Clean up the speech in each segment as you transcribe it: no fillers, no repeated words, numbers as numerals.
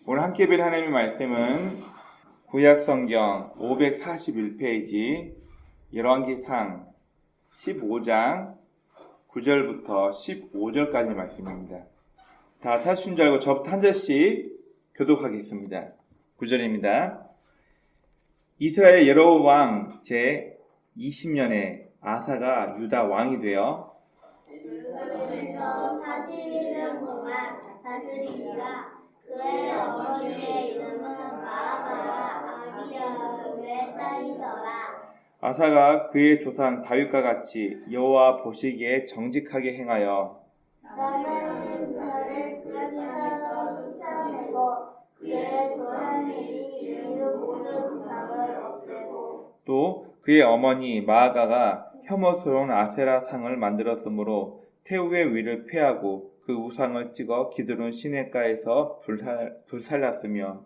오늘 함께 뵐 하나님의 말씀은 구약성경 541페이지 열왕기상 15장 9절부터 15절까지 말씀입니다. 다 찾으신 줄 알고 저부터 한 절씩 교독하겠습니다. 9절입니다. 이스라엘 여로보암 왕 제 20년에 아사가 유다 왕이 되어 예루살렘에서 41년 동안 다스리니라. 그의 어머니의 이름은 마아가라 아비야의 딸이더라. 아사가 그의 조상 다윗과 같이 여호와 보시기에 정직하게 행하여 나는 자를 그릇에서 쫓아내고 그의 조상들이 지은 모든 부상을 없애고 또 그의 어머니 마아가가 혐오스러운 아세라 상을 만들었으므로 태우의 위를 폐하고 그 우상을 찍어 기드론 시내가에서 불살랐으며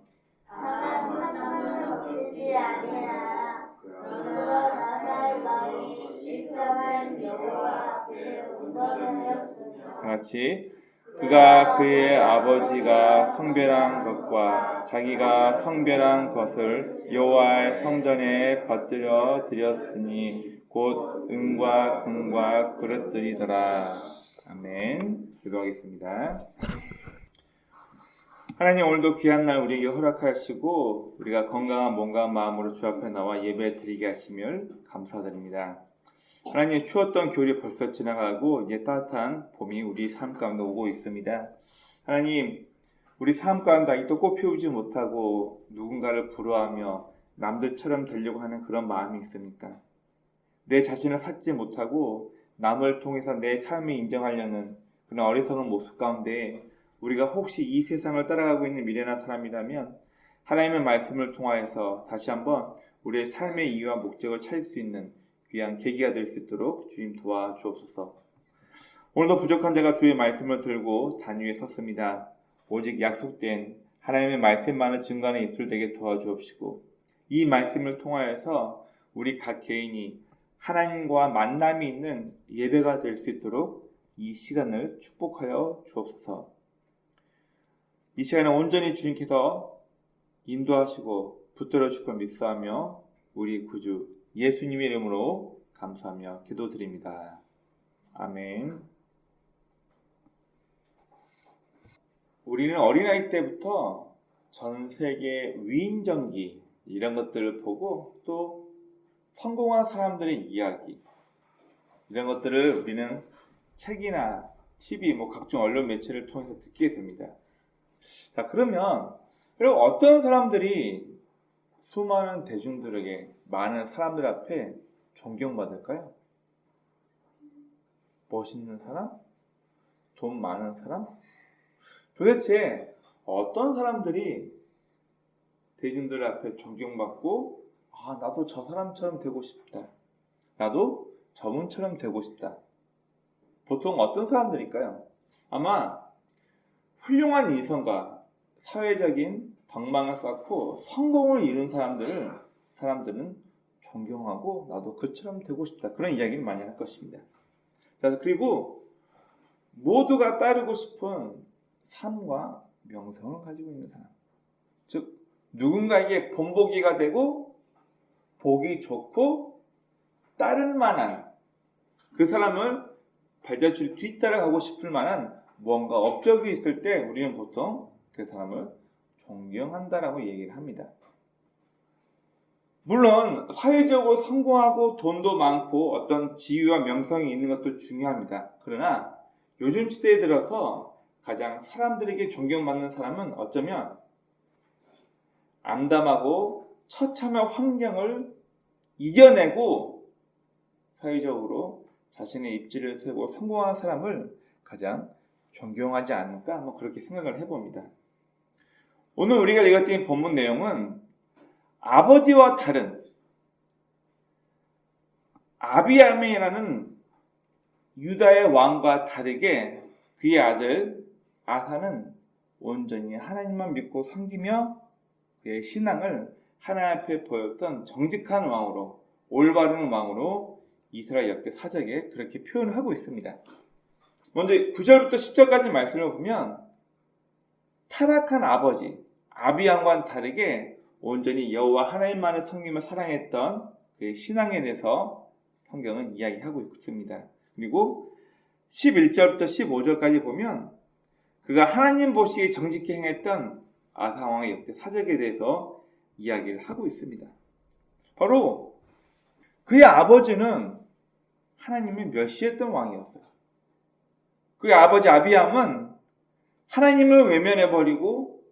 다만 사상은 없애지 아니하라. 그러나 나사의 마음이 일정한 여호와 앞에 온전하였으며 같이 그가 그의 아버지가 성별한 것과 자기가 성별한 것을 여호와의 성전에 받들여 드렸으니 곧 은과 금과 그릇들이더라. 아멘. 기도하겠습니다. 하나님, 오늘도 귀한 날 우리에게 허락하시고 우리가 건강한 몸과 마음으로 주 앞에 나와 예배 드리게 하심을 감사드립니다. 하나님, 추웠던 겨울이 벌써 지나가고 이제 따뜻한 봄이 우리 삶 가운데 오고 있습니다. 하나님, 우리 삶 가운데 아직도 꽃 피우지 못하고 누군가를 부러워하며 남들처럼 되려고 하는 그런 마음이 있습니까? 내 자신을 찾지 못하고 남을 통해서 내 삶을 인정하려는 그런 어리석은 모습 가운데 우리가 혹시 이 세상을 따라가고 있는 미련한 사람이라면 하나님의 말씀을 통하여서 다시 한번 우리의 삶의 이유와 목적을 찾을 수 있는 귀한 계기가 될 수 있도록 주님 도와주옵소서. 오늘도 부족한 자가 주의 말씀을 들고 단 위에 섰습니다. 오직 약속된 하나님의 말씀만을 증거하는 입술 되게 도와주옵시고 이 말씀을 통하여서 우리 각 개인이 하나님과 만남이 있는 예배가 될 수 있도록 이 시간을 축복하여 주옵소서. 이 시간에 온전히 주님께서 인도하시고 붙들어 주실 것 믿사하며 우리 구주 예수님의 이름으로 감사하며 기도드립니다. 아멘. 우리는 어린아이 때부터 전 세계 위인전기 이런 것들을 보고 또 성공한 사람들의 이야기 이런 것들을 우리는 책이나 TV 각종 언론 매체를 통해서 듣게 됩니다. 자, 그러면 여러분 어떤 사람들이 수많은 대중들에게 많은 사람들 앞에 존경받을까요? 멋있는 사람? 돈 많은 사람? 도대체 어떤 사람들이 대중들 앞에 존경받고 나도 저 사람처럼 되고 싶다. 나도 저분처럼 되고 싶다. 보통 어떤 사람들일까요? 아마 훌륭한 인성과 사회적인 덕망을 쌓고 성공을 이룬 사람들은 존경하고 나도 그처럼 되고 싶다. 그런 이야기를 많이 할 것입니다. 자, 그리고 모두가 따르고 싶은 삶과 명성을 가지고 있는 사람. 즉, 누군가에게 본보기가 되고 보기 좋고 따를 만한 그 사람을 발자취를 뒤따라가고 싶을 만한 무언가 업적이 있을 때 우리는 보통 그 사람을 존경한다라고 얘기를 합니다. 물론 사회적으로 성공하고 돈도 많고 어떤 지위와 명성이 있는 것도 중요합니다. 그러나 요즘 시대에 들어서 가장 사람들에게 존경받는 사람은 어쩌면 암담하고 처참한 환경을 이겨내고 사회적으로 자신의 입지를 세우고 성공한 사람을 가장 존경하지 않을까 그렇게 생각을 해봅니다. 오늘 우리가 읽었던 본문 내용은 아버지와 다른 아비야민이라는 유다의 왕과 다르게 그의 아들 아사는 온전히 하나님만 믿고 섬기며 그의 신앙을 하나님 앞에 보였던 정직한 왕으로 올바른 왕으로 이스라엘 역대 사적에 그렇게 표현을 하고 있습니다. 먼저 9절부터 10절까지 말씀을 보면 타락한 아버지 아비암과는 다르게 온전히 여호와 하나님만을 섬기며 사랑했던 그의 신앙에 대해서 성경은 이야기하고 있습니다. 그리고 11절부터 15절까지 보면 그가 하나님 보시기에 정직히 행했던 아사 왕의 역대 사적에 대해서 이야기를 하고 있습니다. 바로 그의 아버지는 하나님을 멸시했던 왕이었어요. 그의 아버지 아비암은 하나님을 외면해버리고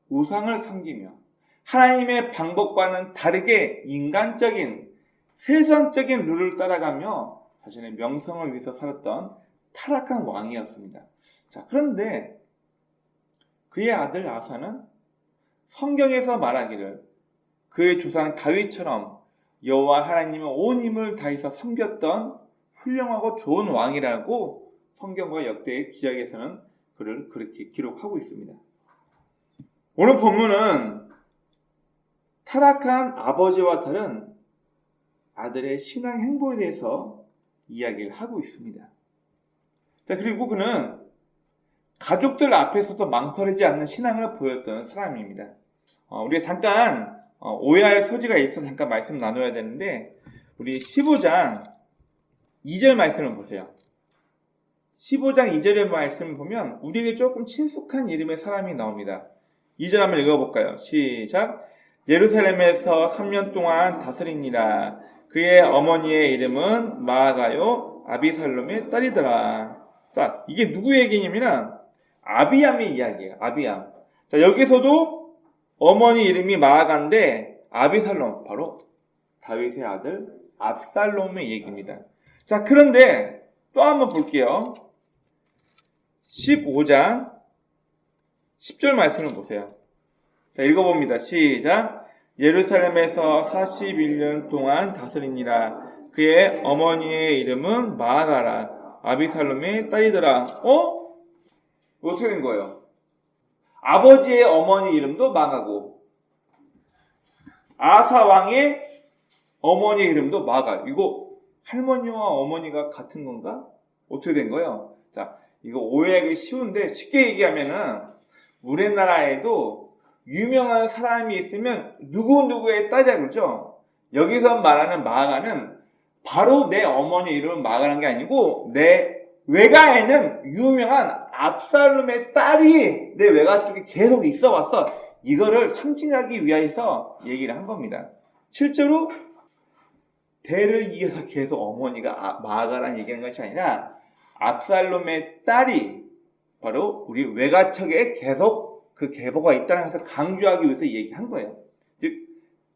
우상을 섬기며 하나님의 방법과는 다르게 인간적인 세상적인 룰을 따라가며 자신의 명성을 위해서 살았던 타락한 왕이었습니다. 자, 그런데 그의 아들 아사는 성경에서 말하기를 그의 조상 다윗처럼 여호와 하나님의 온 힘을 다해서 섬겼던 훌륭하고 좋은 왕이라고 성경과 역대의 기적에서는 그를 그렇게 기록하고 있습니다. 오늘 본문은 타락한 아버지와 다른 아들의 신앙 행보에 대해서 이야기를 하고 있습니다. 자, 그리고 그는 가족들 앞에서도 망설이지 않는 신앙을 보였던 사람입니다. 우리가 잠깐 오해할 소지가 있어서 잠깐 말씀 나눠야 되는데 우리 15장 2절 말씀을 보세요. 15장 2절의 말씀을 보면 우리에게 조금 친숙한 이름의 사람이 나옵니다. 2절 한번 읽어볼까요? 시작. 예루살렘에서 3년 동안 다스리니라. 그의 어머니의 이름은 마아가요 아비살롬의 딸이더라. 자, 이게 누구 얘기냐면 아비암의 이야기예요. 아비암. 자, 여기서도 어머니 이름이 마아가인데 아비살롬, 바로 다윗의 아들 압살롬의 얘기입니다. 자, 그런데 또 한번 볼게요. 15장 10절 말씀을 보세요. 자, 읽어봅니다. 시작. 예루살렘에서 41년 동안 다스리니라. 그의 어머니의 이름은 마아가라. 아비살롬의 딸이더라. 어떻게 된 거예요? 아버지의 어머니 이름도 마아가고 아사 왕의 어머니 이름도 마아가. 이거 할머니와 어머니가 같은 건가? 어떻게 된 거예요? 자, 이거 오해하기 쉬운데 쉽게 얘기하면은 우리나라에도 유명한 사람이 있으면 누구누구의 딸이라 그러죠. 여기서 말하는 마아가는 바로 내 어머니 이름은 마아가라는 게 아니고 내 외가에는 유명한 압살롬의 딸이 내 외가 쪽에 계속 있어 왔어. 이거를 상징하기 위해서 얘기를 한 겁니다. 실제로 대를 이어서 계속 어머니가 마아가라는 얘기하는 것이 아니라 압살롬의 딸이 바로 우리 외가척에 계속 그 계보가 있다는 것을 강조하기 위해서 얘기한 거예요. 즉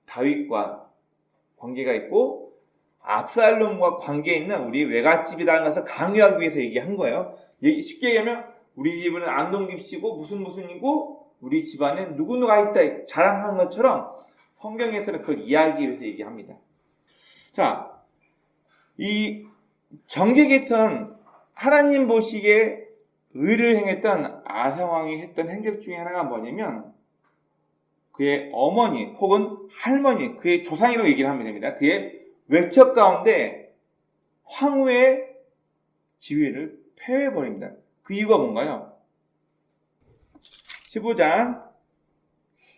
다윗과 관계가 있고 압살롬과 관계 있는 우리 외갓집이라는 것을 강조하기 위해서 얘기한 거예요. 쉽게 얘기하면 우리 집은 안동김씨고 무슨이고 우리 집안에 누구누가 있다 자랑하는 것처럼 성경에서는 그걸 이야기하기 위해서 얘기합니다. 자, 이 정직했던 하나님 보시기에 의를 행했던 아사왕이 했던 행적 중에 하나가 뭐냐면 그의 어머니 혹은 할머니, 그의 조상이라고 얘기를 하면 됩니다. 그의 외척 가운데 황후의 지위를 폐해버립니다. 그 이유가 뭔가요? 15장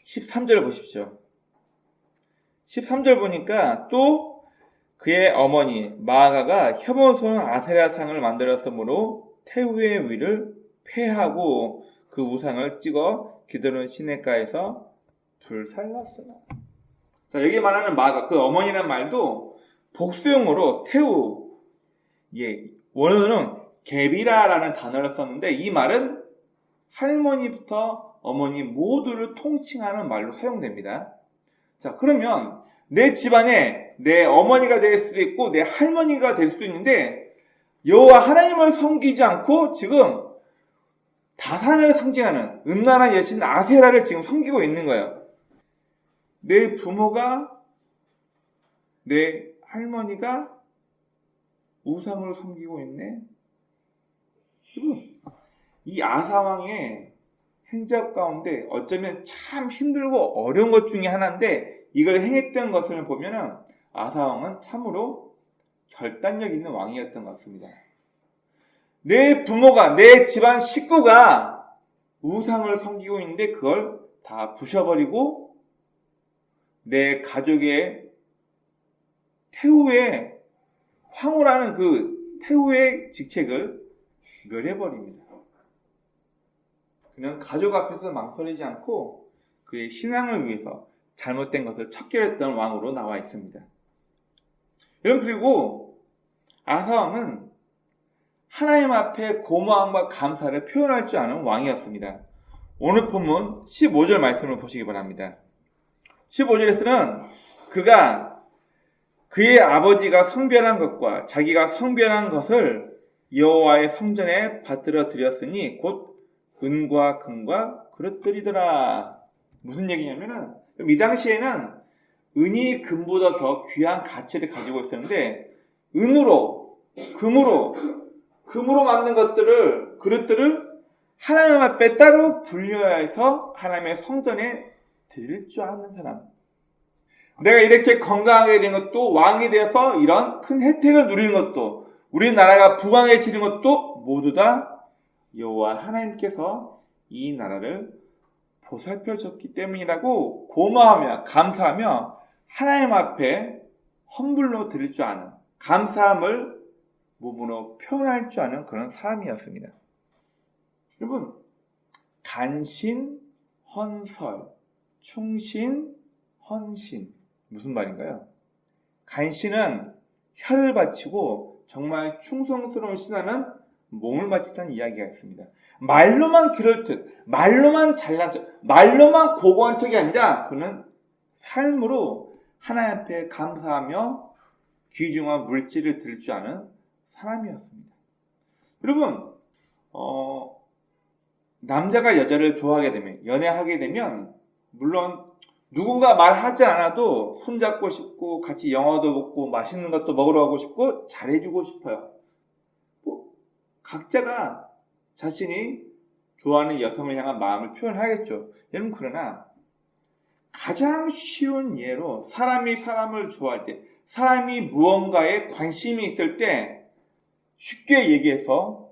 13절을 보십시오. 13절 보니까 또 그의 어머니 마아가가 혐오스러운 아세라상을 만들었으므로 태후의 위를 폐하고 그 우상을 찍어 기드론 시내가에서 불살랐으나. 자, 여기 말하는 마아가, 그 어머니라는 말도 복수용어로 태후, 원어는 게비라라는 단어를 썼는데 이 말은 할머니부터 어머니 모두를 통칭하는 말로 사용됩니다. 자, 그러면 내 집안에 내 어머니가 될 수도 있고 내 할머니가 될 수도 있는데 여호와 하나님을 섬기지 않고 지금 다산을 상징하는 음란한 여신 아세라를 지금 섬기고 있는 거예요. 내 부모가, 내 할머니가 우상을 섬기고 있네. 이 아사왕의 행적 가운데 어쩌면 참 힘들고 어려운 것 중에 하나인데 이걸 행했던 것을 보면은 아사왕은 참으로 결단력 있는 왕이었던 것 같습니다. 내 부모가, 내 집안 식구가 우상을 섬기고 있는데 그걸 다 부셔버리고 내 가족의 태후의 황후라는 그 태후의 직책을 멸해버립니다. 그는 가족 앞에서 망설이지 않고 그의 신앙을 위해서 잘못된 것을 척결했던 왕으로 나와 있습니다. 여러분, 그리고 아사왕은 하나님 앞에 고마움과 감사를 표현할 줄 아는 왕이었습니다. 오늘 본문 15절 말씀을 보시기 바랍니다. 15절에서는 그가 그의 아버지가 성별한 것과 자기가 성별한 것을 여호와의 성전에 받들어 드렸으니 곧 은과 금과 그릇들이더라. 무슨 얘기냐면은 이 당시에는 은이 금보다 더 귀한 가치를 가지고 있었는데 은으로 금으로 만든 것들을 그릇들을 하나님 앞에 따로 분류해서 하나님의 성전에 드릴 줄 아는 사람. 내가 이렇게 건강하게 된 것도 왕이 되어서 이런 큰 혜택을 누리는 것도 우리나라가 부강해지는 것도 모두 다 여호와 하나님께서 이 나라를 보살펴줬기 때문이라고 고마워하며 감사하며 하나님 앞에 헌물로 드릴 줄 아는 감사함을 몸으로 표현할 줄 아는 그런 사람이었습니다. 여러분, 간신, 헌설, 충신, 헌신 무슨 말인가요? 간신은 혀를 바치고 정말 충성스러운 신하는 몸을 바친다는 이야기가 있습니다. 말로만 그럴듯, 말로만 잘난 척, 말로만 고고한 척이 아니라 그는 삶으로 하나님 앞에 감사하며 귀중한 물질을 드릴 줄 아는 사람이었습니다. 여러분, 남자가 여자를 좋아하게 되면, 연애하게 되면 물론 누군가 말하지 않아도 손잡고 싶고 같이 영화도 보고 맛있는 것도 먹으러 가고 싶고 잘해주고 싶어요. 각자가 자신이 좋아하는 여성을 향한 마음을 표현하겠죠. 여러분, 그러나 가장 쉬운 예로 사람이 사람을 좋아할 때, 사람이 무언가에 관심이 있을 때 쉽게 얘기해서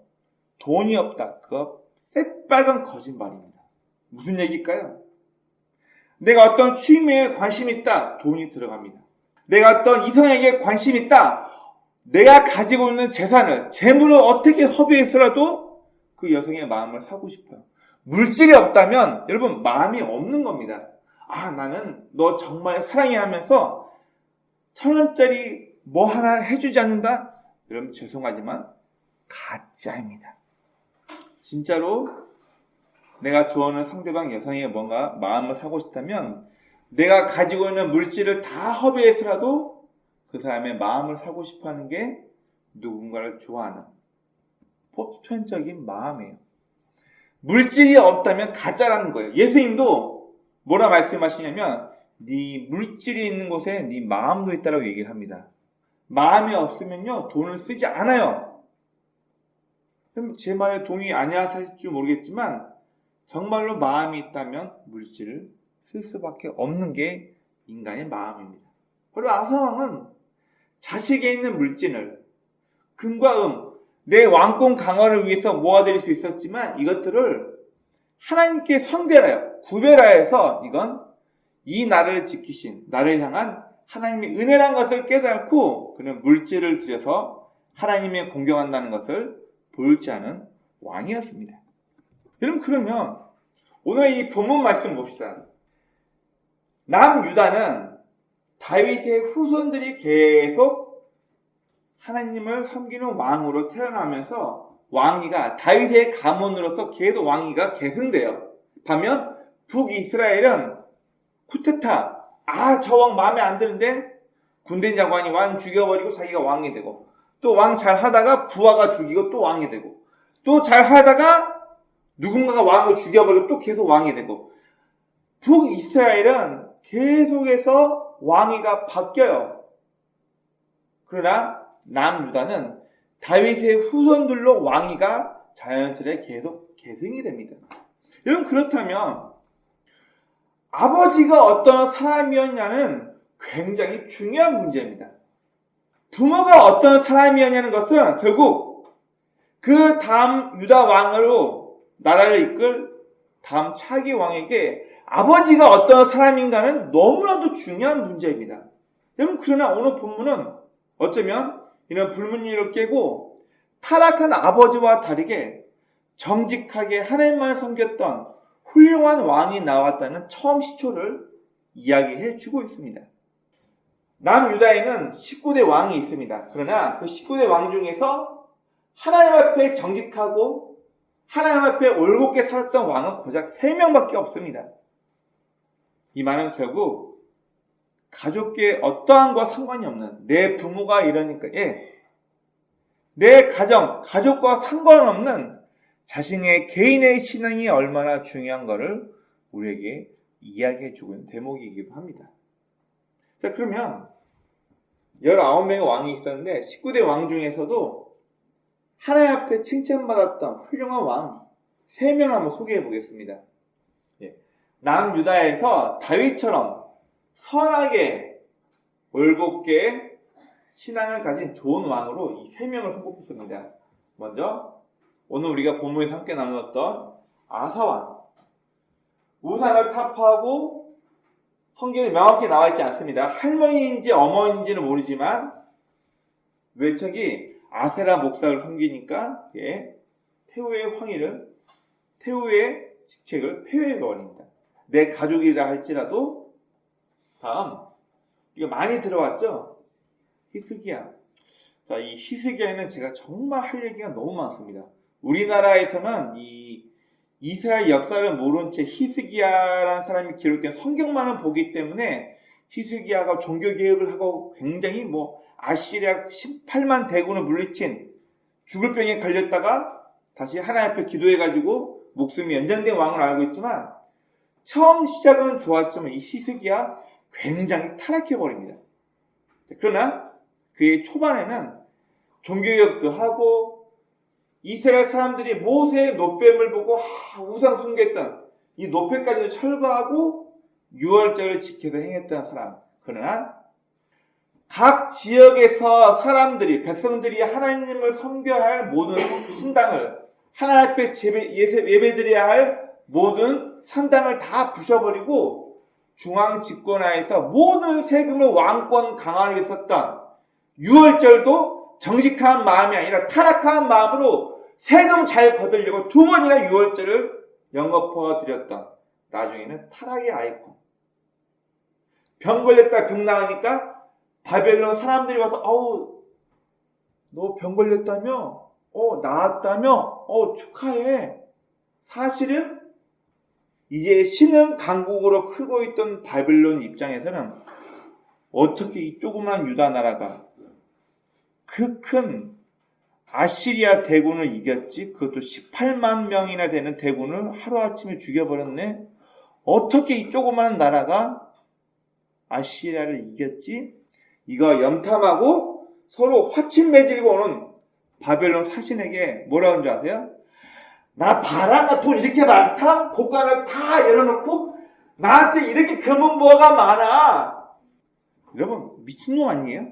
돈이 없다. 그거 새빨간 거짓말입니다. 무슨 얘기일까요? 내가 어떤 취미에 관심이 있다. 돈이 들어갑니다. 내가 어떤 이성에게 관심이 있다. 내가 가지고 있는 재산을, 재물을 어떻게 허비해서라도 그 여성의 마음을 사고 싶어요. 물질이 없다면 여러분 마음이 없는 겁니다. 아, 나는 너 정말 사랑해 하면서 1,000원짜리 뭐 하나 해주지 않는다? 여러분 죄송하지만 가짜입니다. 진짜로 내가 좋아하는 상대방 여성의 뭔가 마음을 사고 싶다면 내가 가지고 있는 물질을 다 허비해서라도 그 사람의 마음을 사고 싶어하는 게 누군가를 좋아하는 보편적인 마음이에요. 물질이 없다면 가짜라는 거예요. 예수님도 뭐라 말씀하시냐면 네 물질이 있는 곳에 네 마음도 있다라고 얘기를 합니다. 마음이 없으면요 돈을 쓰지 않아요. 제 말에 동의 안 하실지 모르겠지만 정말로 마음이 있다면 물질을 쓸 수밖에 없는 게 인간의 마음입니다. 그리고 아사왕은 자식에 있는 물질을 금과 금, 내 왕권 강화를 위해서 모아드릴 수 있었지만 이것들을 하나님께 성별하여 구별하여서 이건 이 나라를 지키신 나를 향한 하나님의 은혜란 것을 깨닫고 그는 물질을 들여서 하나님의 공경한다는 것을 보일지 않은 왕이었습니다. 여러분, 그러면 오늘 이 본문 말씀 봅시다. 남유다는 다윗의 후손들이 계속 하나님을 섬기는 왕으로 태어나면서 왕위가 다윗의 가문으로서 계속 왕위가 계승돼요. 반면 북이스라엘은 쿠데타, 저 왕 마음에 안 드는데 군대 장관이 왕 죽여버리고 자기가 왕이 되고 또 왕 잘하다가 부하가 죽이고 또 왕이 되고 또 잘하다가 누군가가 왕을 죽여버리고 또 계속 왕이 되고 북이스라엘은 계속해서 왕위가 바뀌어요. 그러나 남유다는 다윗의 후손들로 왕위가 자연스레 계속 계승이 됩니다. 여러분, 그렇다면 아버지가 어떤 사람이었냐는 굉장히 중요한 문제입니다. 부모가 어떤 사람이었냐는 것은 결국 그 다음 유다 왕으로 나라를 이끌 다음 차기 왕에게 아버지가 어떤 사람인가는 너무나도 중요한 문제입니다. 여러분, 그러나 오늘 본문은 어쩌면 이런 불문율을 깨고 타락한 아버지와 다르게 정직하게 하나님만 섬겼던 훌륭한 왕이 나왔다는 처음 시초를 이야기해 주고 있습니다. 남유다에는 19대 왕이 있습니다. 그러나 그 19대 왕 중에서 하나님 앞에 정직하고 하나님 앞에 올곧게 살았던 왕은 고작 3명밖에 없습니다. 이 말은 결국 가족계 어떠한과 상관이 없는 내 부모가 이러니까 내 가족과 상관없는 자신의 개인의 신앙이 얼마나 중요한 것을 우리에게 이야기해 주고 있는 대목이기도 합니다. 자, 그러면 19명의 왕이 있었는데 19대 왕 중에서도 하나님 앞에 칭찬받았던 훌륭한 왕 3명을 한번 소개해 보겠습니다. 남유다에서 다윗처럼 선하게 올곧게 신앙을 가진 좋은 왕으로 이 3명을 선곡했습니다. 먼저 오늘 우리가 본문에서 함께 나누었던 아사왕. 우상을 타파하고 성경에 명확히 나와 있지 않습니다. 할머니인지 어머니인지는 모르지만 외척이 아세라 목사를 섬기니까 태후의 직책을 폐회해버립니다. 내 가족이라 할지라도. 다음, 이거 많이 들어왔죠? 히스기야. 자, 이 히스기야에는 제가 정말 할 얘기가 너무 많습니다. 우리나라에서는 이 이스라엘 역사를 모른 채 히스기야라는 사람이 기록된 성경만은 보기 때문에 히스기야가 종교개혁을 하고 굉장히 아시리아 18만 대군을 물리친 죽을 병에 걸렸다가 다시 하나님 앞에 기도해가지고 목숨이 연장된 왕을 알고 있지만 처음 시작은 좋았지만 이 히스기야 굉장히 타락해버립니다. 그러나 그의 초반에는 종교개혁도 하고 이스라엘 사람들이 모세의 노뱀을 보고 우상 숭배했던 이 노뱀까지도 철거하고 유월절을 지켜서 행했던 사람. 그러나 각 지역에서 백성들이 하나님을 섬겨야 할 모든 신당을, 하나님 앞에 예배드려야 할 모든 산당을 다 부셔버리고 중앙 집권하에서 모든 세금을 왕권 강화하기 위해 썼던 유월절도 정직한 마음이 아니라 타락한 마음으로 세금 잘 거두려고 2번이나 유월절을 영업화 드렸던, 나중에는 타락의 아이콘. 병 걸렸다 병 나으니까 바벨론 사람들이 와서 너 병 걸렸다며? 나았다며? 축하해. 사실은 이제 신흥 강국으로 크고 있던 바벨론 입장에서는 어떻게 이 조그만 유다 나라가 그 큰 아시리아 대군을 이겼지? 그것도 18만 명이나 되는 대군을 하루아침에 죽여버렸네? 어떻게 이 조그만 나라가 아시리아를 이겼지? 이거 염탐하고 서로 화친 맺으고 오는 바벨론 사신에게 뭐라고 하는 줄 아세요? 나 봐라, 나 돈 이렇게 많다? 곳간을 다 열어놓고 나한테 이렇게 금은보화가 많아. 여러분, 미친놈 아니에요?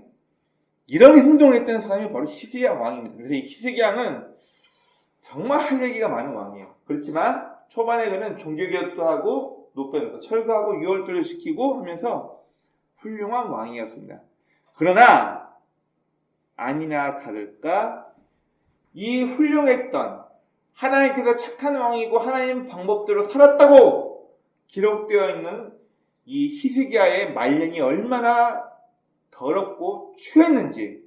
이런 행동을 했던 사람이 바로 히스기야 왕입니다. 그래서 이 히스기야 왕은 정말 할 얘기가 많은 왕이에요. 그렇지만 초반에 그는 종교개혁도 하고 노뱀도 철거하고 유월절을 시키고 하면서 훌륭한 왕이었습니다. 그러나 아니나 다를까 이 훌륭했던, 하나님께서 착한 왕이고 하나님 방법대로 살았다고 기록되어 있는 이 히스기야의 말년이 얼마나 더럽고 추했는지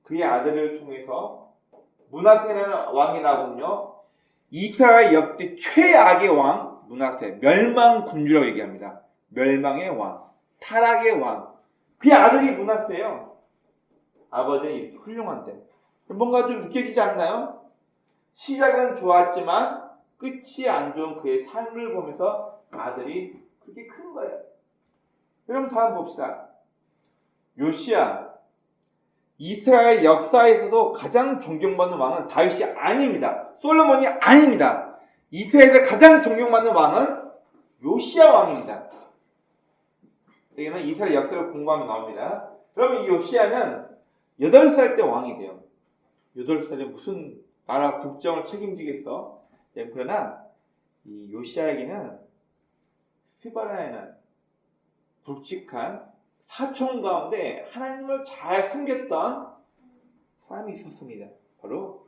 그의 아들을 통해서 므낫세라는 왕이 나오군요. 이스라엘 역대 최악의 왕 므낫세, 멸망군주라고 얘기합니다. 멸망의 왕, 타락의 왕. 그의 아들이 므낫세예요. 아버지는 이렇게 훌륭한데 뭔가 좀 느껴지지 않나요? 시작은 좋았지만 끝이 안 좋은 그의 삶을 보면서 아들이 그렇게 큰 거예요. 그럼 다음 봅시다. 요시야. 이스라엘 역사에서도 가장 존경받는 왕은 다윗이 아닙니다. 솔로몬이 아닙니다. 이스라엘에서 가장 존경받는 왕은 요시야 왕입니다. 여기는 이스라엘 역사를 공부하면 나옵니다. 그러면 이 요시야는 8살 때 왕이 돼요. 8살에 무슨 나라 국정을 책임지겠어? 그러나 이 요시야에게는 스바랴에는 굵직한 사촌 가운데 하나님을 잘 섬겼던 사람이 있었습니다. 바로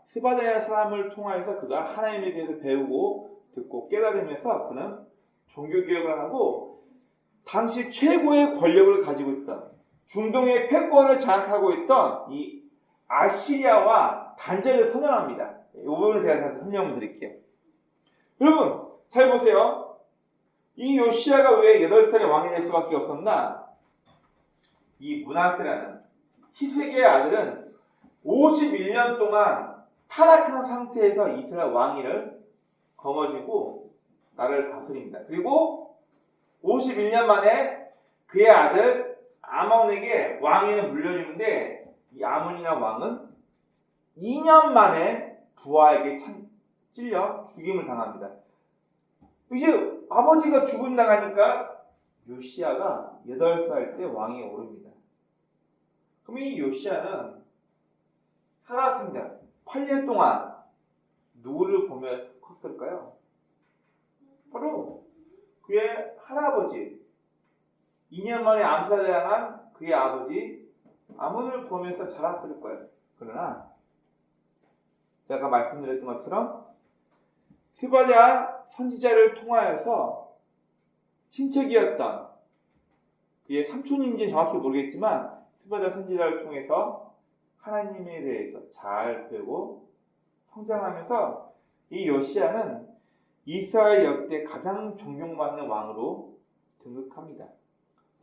스바랴 사람을 통하여서 그가 하나님에 대해서 배우고 듣고 깨달으면서 그는 종교개혁을 하고 당시 최고의 권력을 가지고 있던 중동의 패권을 장악하고 있던 이 아시리아와 단절을 선언합니다. 이 부분을 제가 설명을 드릴게요. 여러분 잘 보세요. 이 요시야가 왜 8살의 왕이 될 수밖에 없었나? 이 므낫세라는 히스기야의 아들은 51년 동안 타락한 상태에서 이스라엘 왕위를 거머쥐고 나라를 다스립니다. 그리고 51년 만에 그의 아들 아몬에게 왕위를 물려주는데 이 아몬이라는 왕은 2년 만에 부하에게 찔려 죽임을 당합니다. 이제 아버지가 죽음 당하니까 요시야가 8살 때 왕위에 오릅니다. 그럼 이 요시야는 살아생전 8년 동안 누구를 보며 컸을까요? 바로 그의 할아버지, 2년 만에 암살당한 그의 아버지 아몬을 보면서 자랐을 거예요. 그러나 제가 말씀드렸던 것처럼 스바랴 선지자를 통하여서 친척이었던 그의 삼촌인지 정확히 모르겠지만 스바랴 선지자를 통해서 하나님에 대해서 잘 배우고 성장하면서 이 요시야는 이스라엘 역대 가장 존경받는 왕으로 등극합니다.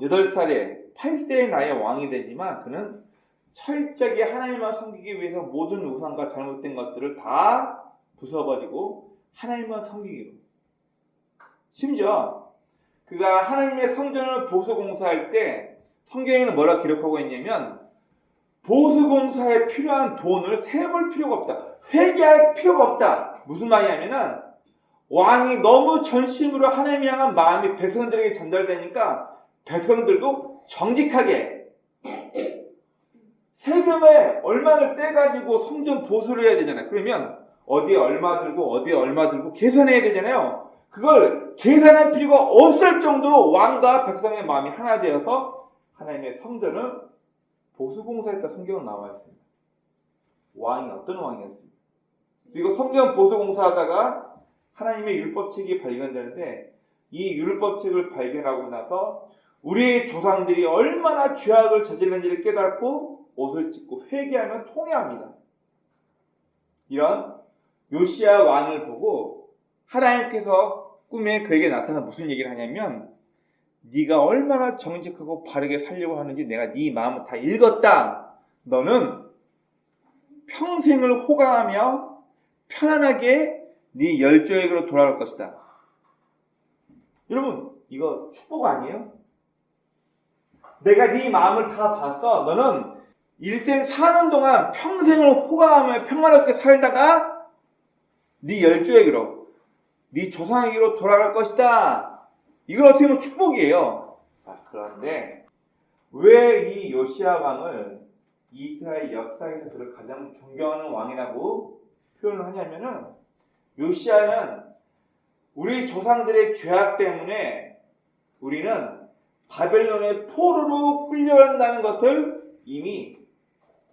8살에 8세의 나이에 왕이 되지만 그는 철저하게 하나님만 섬기기 위해서 모든 우상과 잘못된 것들을 다 부숴버리고 하나님만 섬기기로. 심지어 그가 하나님의 성전을 보수공사할 때 성경에는 뭐라 기록하고 있냐면 보수공사에 필요한 돈을 세볼 필요가 없다. 회개할 필요가 없다. 무슨 말이냐면은 왕이 너무 전심으로 하나님 향한 마음이 백성들에게 전달되니까 백성들도 정직하게 세금에 얼마를 떼가지고 성전 보수를 해야 되잖아요. 그러면 어디에 얼마 들고 계산해야 되잖아요. 그걸 계산할 필요가 없을 정도로 왕과 백성의 마음이 하나 되어서 하나님의 성전을 보수공사했다 성경은 나와 있습니다. 왕이 어떤 왕이었습니까? 그리고 성전 보수공사하다가 하나님의 율법책이 발견되는데 이 율법책을 발견하고 나서 우리의 조상들이 얼마나 죄악을 저질렀는지를 깨닫고 옷을 찢고 회개하면 통회합니다. 이런 요시야 왕을 보고 하나님께서 꿈에 그에게 나타나 무슨 얘기를 하냐면 네가 얼마나 정직하고 바르게 살려고 하는지 내가 네 마음을 다 읽었다. 너는 평생을 호강하며 편안하게 네 열조에게로 돌아올 것이다. 여러분 이거 축복 아니에요? 내가 네 마음을 다 봤어. 너는 일생 사는 동안 평생을 호강하며 평안하게 살다가 네 열조에게로 네 조상에게로 돌아갈 것이다. 이건 어떻게 보면 축복이에요. 자, 그런데 왜 이 요시야 왕을 이스라엘 역사에서 그를 가장 존경하는 왕이라고 표현을 하냐면은 요시야는 우리 조상들의 죄악 때문에 우리는 바벨론의 포로로 끌려간다는 것을 이미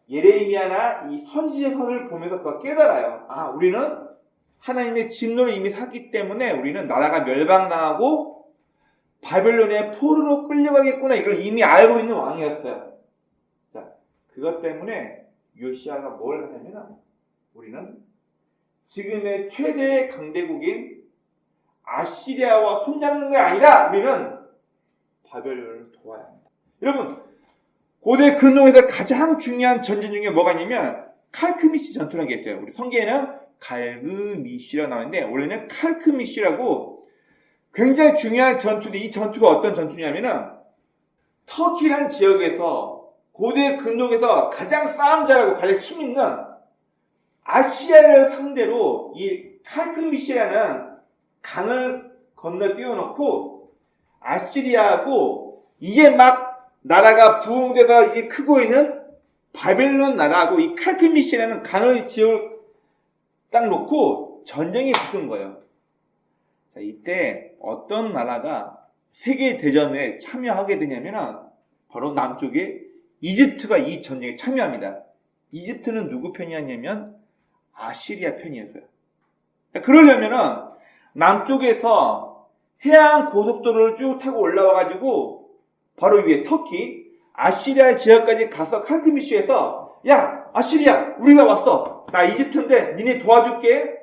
예레미야나 이 선지서를 보면서 그가 깨달아요. 아, 우리는 하나님의 진노를 이미 샀기 때문에 우리는 나라가 멸망당하고 바벨론의 포로로 끌려가겠구나. 이걸 이미 알고 있는 왕이었어요. 자, 그것 때문에 요시야가 뭘 하냐면 우리는 지금의 최대의 강대국인 아시리아와 손잡는 게 아니라 우리는 바벨론을 도와야 합니다. 여러분, 고대 근동에서 가장 중요한 전쟁 중에 뭐가 있냐면 칼크미시 전투라는 게 있어요. 우리 성경에는 갈그미시라고 나오는데 원래는 칼크미시라고 굉장히 중요한 전투인데 이 전투가 어떤 전투냐면은 터키란 지역에서 고대 근동에서 가장 싸움 잘하고 가장 힘 있는 아시아를 상대로 이 칼크미시라는 강을 건너 띄워놓고 아시리아하고 이제 막 나라가 부흥돼서 이제 크고 있는 바벨론 나라하고 이 칼크미시라는 강을 지역 딱 놓고 전쟁이 붙은 거예요. 자, 이때 어떤 나라가 세계대전에 참여하게 되냐면 바로 남쪽에 이집트가 이 전쟁에 참여합니다. 이집트는 누구 편이었냐면 아시리아 편이었어요. 그러려면은 남쪽에서 해안 고속도로를 쭉 타고 올라와가지고 바로 위에 터키, 아시리아 지역까지 가서 칼크미슈에서 야 아시리아 우리가 왔어. 나 이집트인데 니네 도와줄게.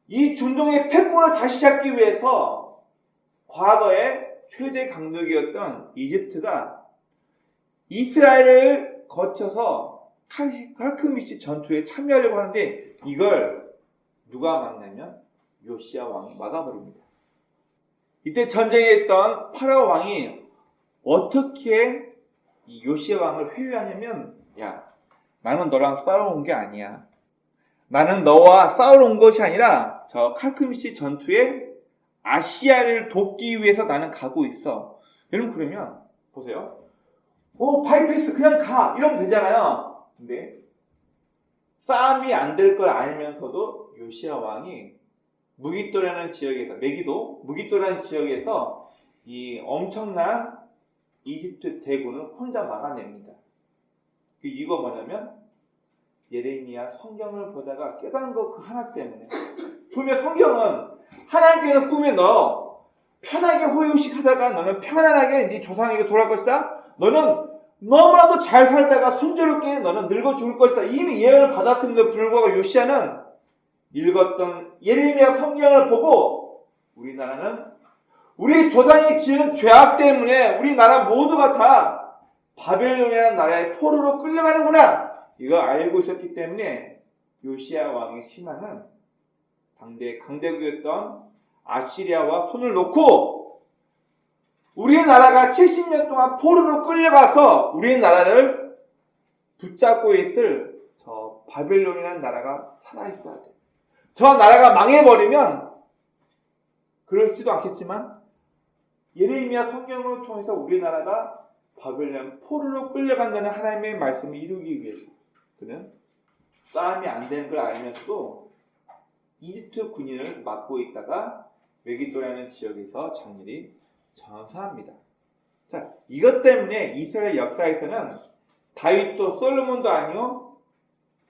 이 중동의 패권을 다시 잡기 위해서 과거에 최대 강국이었던 이집트가 이스라엘을 거쳐서 칼크미시 전투에 참여하려고 하는데 이걸 누가 막냐면 요시야 왕이 막아버립니다. 이때 전쟁에 있던 파라오 왕이 어떻게 이 요시야 왕을 회유하냐면 야 나는 너랑 싸우러 온 게 아니야. 나는 너와 싸우러 온 것이 아니라 저 칼크미시 전투에 아시아를 돕기 위해서 나는 가고 있어. 여러분 그러면 보세요. 바이패스 그냥 가 이러면 되잖아요. 근데 싸움이 안 될 걸 알면서도 요시야 왕이 무깃도라는 지역에서 무깃도라는 지역에서 이 엄청난 이집트 대군을 혼자 막아냅니다. 이거 뭐냐면 예레미야 성경을 보다가 깨달은 거 그 하나 때문에. 보면 성경은 하나님께서 꿈에 너 편하게 호의호식 하다가 너는 편안하게 네 조상에게 돌아갈 것이다. 너는 너무나도 잘 살다가 순조롭게 너는 늙어 죽을 것이다. 이미 예언을 받았음에도 불구하고 요시야는 읽었던 예레미야 성경을 보고 우리나라는 우리 조상이 지은 죄악 때문에 우리나라 모두가 다 바벨론이라는 나라의 포로로 끌려가는구나. 이거 알고 있었기 때문에 요시야 왕의 신앙은 당대 강대국이었던 아시리아와 손을 놓고 우리나라가 70년 동안 포로로 끌려가서 우리나라를 붙잡고 있을 저 바벨론이라는 나라가 살아있어야 돼. 저 나라가 망해버리면 그렇지도 않겠지만 예레미야 성경을 통해서 우리나라가 바벨론 포로로 끌려간다는 하나님의 말씀을 이루기 위해서 그는 싸움이 안 되는 걸 알면서도 이집트 군인을 맡고 있다가 메기도라는 지역에서 장렬히 전사합니다. 자, 이것 때문에 이스라엘 역사에서는 다윗도 솔로몬도 아니요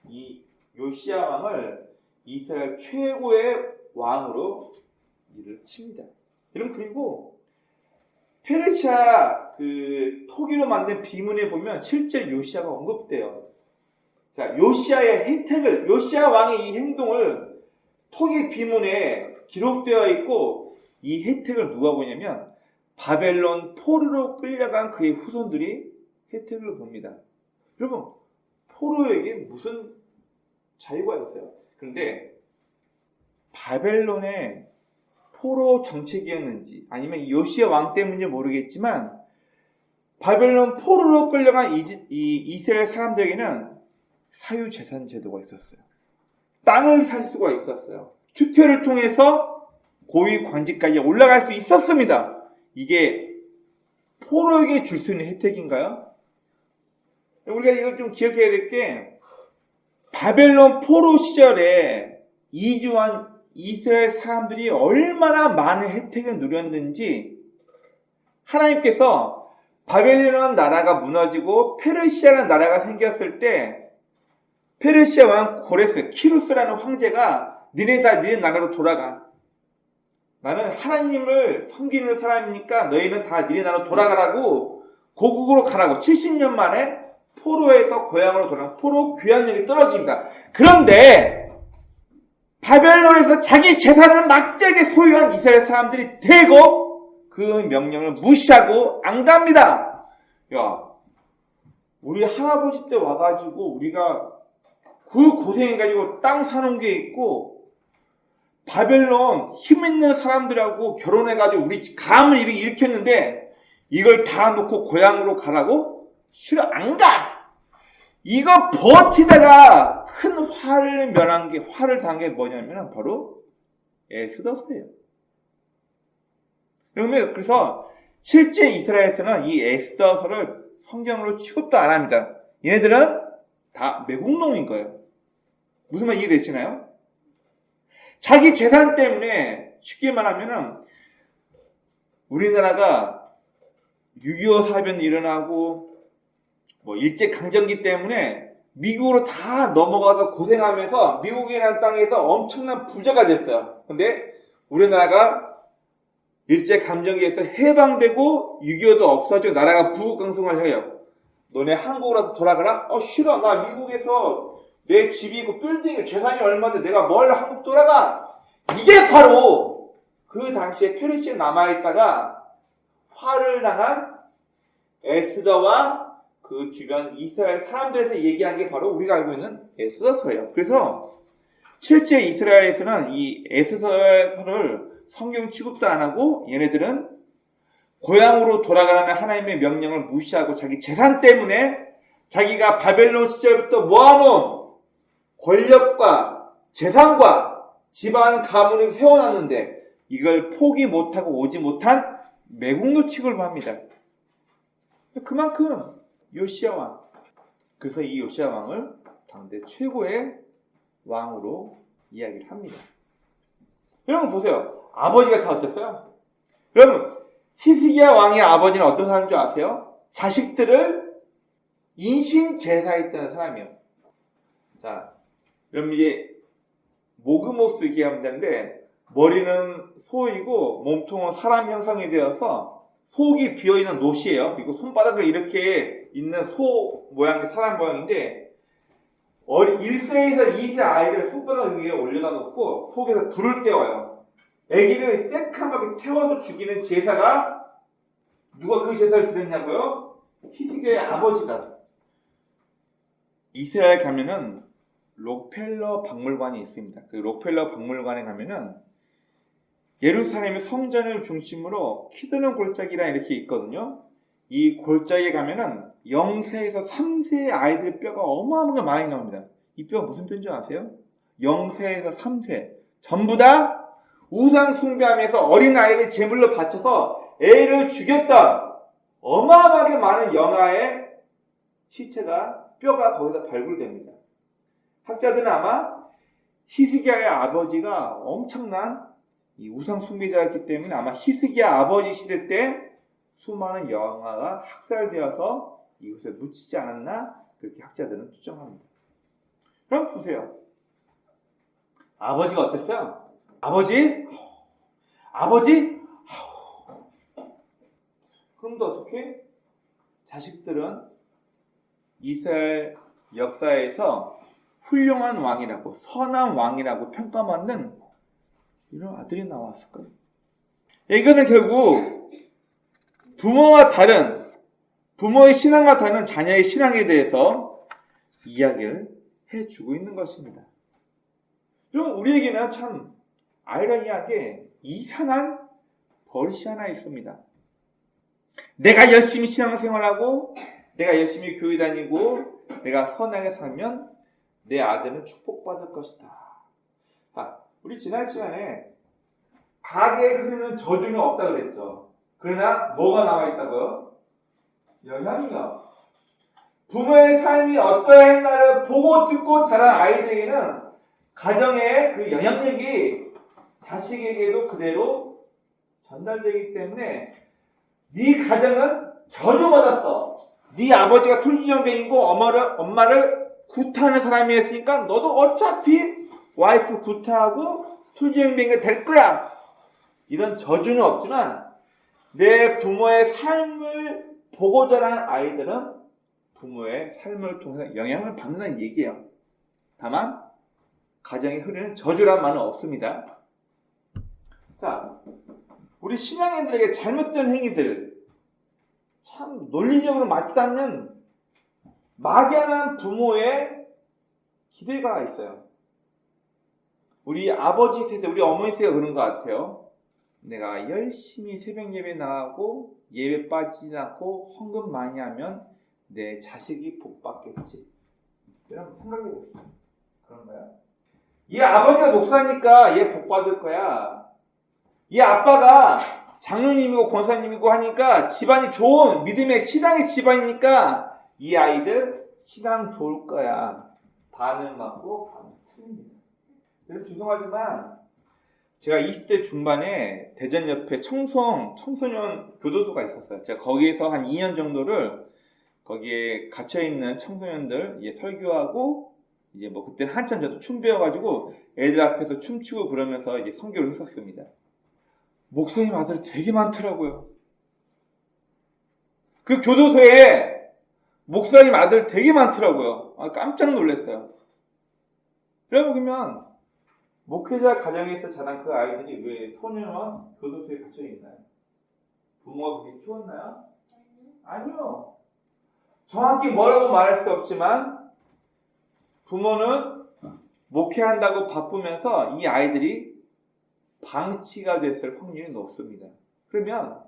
이 요시야 왕을 이스라엘 최고의 왕으로 일을 칩니다. 여러분 그리고 페르시아 토기로 만든 비문에 보면 실제 요시야가 언급돼요. 자, 요시야의 혜택을 요시야 왕의 이 행동을 토기 비문에 기록되어 있고 이 혜택을 누가 보냐면 바벨론 포로로 끌려간 그의 후손들이 혜택을 봅니다. 여러분 포로에게 무슨 자유가 있어요? 그런데 바벨론의 포로 정책이었는지 아니면 요시야 왕 때문인지 모르겠지만 바벨론 포로로 끌려간 이스라엘 사람들에게는 사유재산 제도가 있었어요. 땅을 살 수가 있었어요. 투표를 통해서 고위 관직까지 올라갈 수 있었습니다. 이게 포로에게 줄 수 있는 혜택인가요? 우리가 이걸 좀 기억해야 될 게 바벨론 포로 시절에 이주한 이스라엘 사람들이 얼마나 많은 혜택을 누렸는지 하나님께서 바벨론이라는 나라가 무너지고 페르시아라는 나라가 생겼을 때 페르시아 왕 고레스 키루스라는 황제가 니네 나라로 돌아가. 나는 하나님을 섬기는 사람이니까 너희는 다 니네 나라로 돌아가라고 고국으로 가라고 70년 만에 포로에서 고향으로 돌아간 포로 귀환력이 떨어집니다. 그런데 바벨론에서 자기 재산을 막대하게 소유한 이스라엘 사람들이 대거 그 명령을 무시하고 안 갑니다. 야, 우리 할아버지 때 와가지고 우리가 그 고생해가지고 땅 사놓은 게 있고 바벨론 힘있는 사람들하고 결혼해가지고 우리 가문을 일으켰는데 이걸 다 놓고 고향으로 가라고? 싫어, 안 가! 이거 버티다가 큰 화를 당한 게 뭐냐면 바로 에스더서예요. 그래서 실제 이스라엘에서는 이 에스더서를 성경으로 취급도 안 합니다. 얘네들은 다 매국노인 거예요. 무슨 말 이해되시나요? 자기 재산 때문에 쉽게 말하면은 우리나라가 6.25 사변이 일어나고 뭐 일제강점기 때문에 미국으로 다 넘어가서 고생하면서 미국이라는 땅에서 엄청난 부자가 됐어요. 근데 우리나라가 일제감정기에서 해방되고 6.25도 없어지고 나라가 부국강성을 해요. 너네 한국으로 돌아가라? 싫어. 나 미국에서 내 집이 있고 빌딩이 재산이 얼마인데 내가 뭘 한국 돌아가? 이게 바로 그 당시에 페르시아에 남아있다가 화를 당한 에스더와 그 주변 이스라엘 사람들에서 얘기한 게 바로 우리가 알고 있는 에스더서예요. 그래서 실제 이스라엘에서는 이 에스더서를 성경 취급도 안 하고 얘네들은 고향으로 돌아가라는 하나님의 명령을 무시하고 자기 재산 때문에 자기가 바벨론 시절부터 모아놓은 권력과 재산과 집안 가문을 세워놨는데 이걸 포기 못하고 오지 못한 매국노 취급을 합니다. 그만큼 요시야 왕, 그래서 이 요시야 왕을 당대 최고의 왕으로 이야기를 합니다. 여러분 보세요. 아버지가 다 어땠어요? 여러분 히스기야 왕의 아버지는 어떤 사람인 줄 아세요? 자식들을 인신제사했던 사람이에요. 자, 여러분 이제 모그모스 얘기하면 되는데 머리는 소이고 몸통은 사람 형상이 되어서 속이 비어있는 노시예요. 그리고 손바닥을 이렇게 있는 소 모양의 사람 모양인데 1세에서 2세 아이를 손바닥 위에 올려다 놓고 속에서 불을 떼워요. 아기를 새카맣게 태워서 죽이는 제사가 누가 그 제사를 드렸냐고요? 히스기야의 아버지가. 이스라엘 가면은 록펠러 박물관이 있습니다. 그 록펠러 박물관에 가면은 예루살렘의 성전을 중심으로 키 드는 골짜기라 이렇게 있거든요. 이 골짜기에 가면은 0세에서 3세의 아이들 뼈가 어마어마하게 많이 나옵니다. 이 뼈가 무슨 뼈인지 아세요? 0세에서 3세 전부 다 우상 숭배하면서 어린 아이를 제물로 바쳐서 애를 죽였다. 어마어마하게 많은 영아의 시체가 뼈가 거기서 발굴됩니다. 학자들은 아마 히스기야의 아버지가 엄청난 이 우상 숭배자였기 때문에 아마 히스기야 아버지 시대 때 수많은 영아가 학살되어서 이곳에 묻히지 않았나 그렇게 학자들은 추정합니다. 그럼 보세요. 아버지가 어땠어요? 아버지? 그럼 또 어떻게? 자식들은 이스라엘 역사에서 훌륭한 왕이라고 선한 왕이라고 평가받는 이런 아들이 나왔을까요? 이거는 결국 부모의 신앙과 다른 자녀의 신앙에 대해서 이야기를 해주고 있는 것입니다. 그럼 우리에게는 참 아이러니하게 이상한 버릇이 하나 있습니다. 내가 열심히 신앙생활하고 내가 열심히 교회 다니고 내가 선하게 살면 내 아들은 축복받을 것이다. 자, 우리 지난 시간에 가게에 흐르는 저주는 없다 그랬죠. 그러나 뭐가 나와 있다고요? 영향이요. 부모의 삶이 어떠했나를 보고 듣고 자란 아이들에게는 가정의 그 영향력이 자식에게도 그대로 전달되기 때문에 네 가정은 저주받았어. 네 아버지가 술주정뱅이고 엄마를 구타하는 사람이었으니까 너도 어차피 와이프 구타하고 술주정뱅이가 될 거야. 이런 저주는 없지만 내 부모의 삶을 보고 자란 아이들은 부모의 삶을 통해서 영향을 받는다는 얘기예요. 다만 가정에 흐르는 저주란 말은 없습니다. 자, 우리 신앙인들에게 잘못된 행위들, 참 논리적으로 맞지 않는 막연한 부모의 기대가 있어요. 우리 아버지 세대, 우리 어머니 세대가 그런 것 같아요. 내가 열심히 새벽 예배 나가고 예배 빠지지 않고 헌금 많이 하면 내 자식이 복 받겠지. 이런 생각해 보세요. 그런가요? 얘 아버지가 목사니까 얘 복 받을 거야. 얘 아빠가 장로님이고 권사님이고 하니까 집안이 좋은 믿음의 신앙의 집안이니까 이 아이들 신앙 좋을 거야. 반은 맞고 반은 틀립니다. 그래서 죄송하지만 제가 20대 중반에 대전 옆에 청소년 교도소가 있었어요. 제가 거기에서 한 2년 정도를 거기에 갇혀있는 청소년들 설교하고 이제 뭐 그때는 한참 저도 춤 배워가지고 애들 앞에서 춤추고 그러면서 이제 선교를 했었습니다. 목사님 아들 되게 많더라고요. 그 교도소에 목사님 아들 되게 많더라고요. 깜짝 놀랐어요. 그러면 목회자 가정에서 자란 그 아이들이 왜 소년원 교도소에 갇혀 있나요? 부모가 그렇게 키웠나요? 아니요. 정확히 뭐라고 말할 수 없지만 부모는 목회한다고 바쁘면서 이 아이들이 방치가 됐을 확률이 높습니다. 그러면